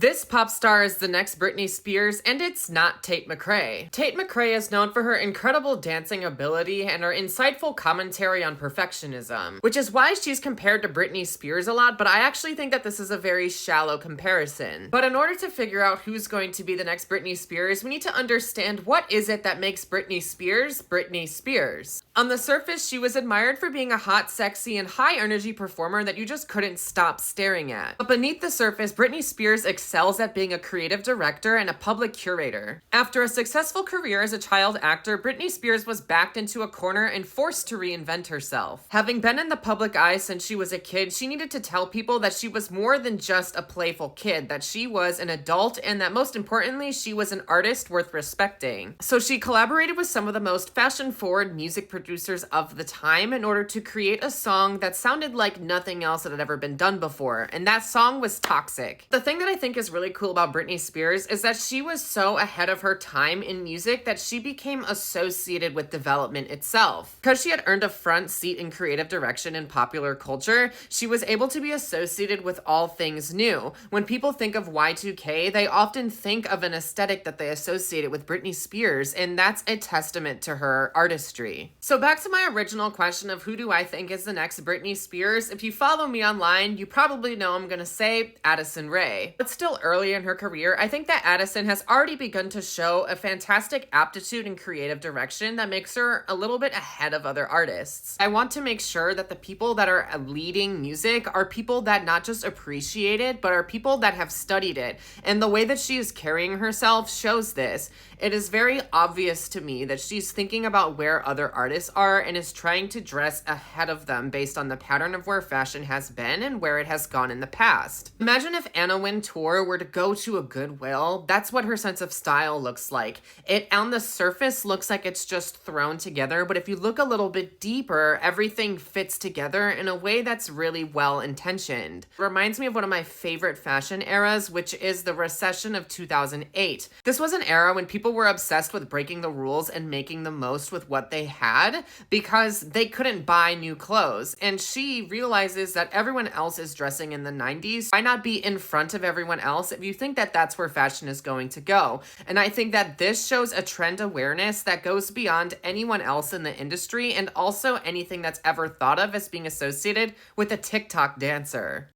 This pop star is the next Britney Spears, and it's not Tate McRae. Tate McRae is known for her incredible dancing ability and her insightful commentary on perfectionism, which is why she's compared to Britney Spears a lot, but I actually think that this is a very shallow comparison. But in order to figure out who's going to be the next Britney Spears, we need to understand what is it that makes Britney Spears Britney Spears. On the surface, she was admired for being a hot, sexy, and high-energy performer that you just couldn't stop staring at. But beneath the surface, Britney Spears excels at being a creative director and a public curator. After a successful career as a child actor, Britney Spears was backed into a corner and forced to reinvent herself. Having been in the public eye since she was a kid, she needed to tell people that she was more than just a playful kid, that she was an adult, and that most importantly, she was an artist worth respecting. So she collaborated with some of the most fashion-forward music producers of the time in order to create a song that sounded like nothing else that had ever been done before, and that song was Toxic. The thing that I think is really cool about Britney Spears is that she was so ahead of her time in music that she became associated with development itself. Because she had earned a front seat in creative direction in popular culture, she was able to be associated with all things new. When people think of Y2K, they often think of an aesthetic that they associate it with Britney Spears, and that's a testament to her artistry. So back to my original question of who do I think is the next Britney Spears, if you follow me online, you probably know I'm gonna say Addison Rae. But still early in her career, I think that Addison has already begun to show a fantastic aptitude and creative direction that makes her a little bit ahead of other artists. I want to make sure that the people that are leading music are people that not just appreciate it, but are people that have studied it. And the way that she is carrying herself shows this. It is very obvious to me that she's thinking about where other artists are and is trying to dress ahead of them based on the pattern of where fashion has been and where it has gone in the past. Imagine if Anna Wintour were to go to a Goodwill. That's what her sense of style looks like. It on the surface looks like it's just thrown together, but if you look a little bit deeper, everything fits together in a way that's really well intentioned. It reminds me of one of my favorite fashion eras, which is the recession of 2008. This was an era when people were obsessed with breaking the rules and making the most with what they had because they couldn't buy new clothes. And she realizes that everyone else is dressing in the 90s. Why not be in front of everyone else if you think that that's where fashion is going to go? And I think that this shows a trend awareness that goes beyond anyone else in the industry and also anything that's ever thought of as being associated with a TikTok dancer.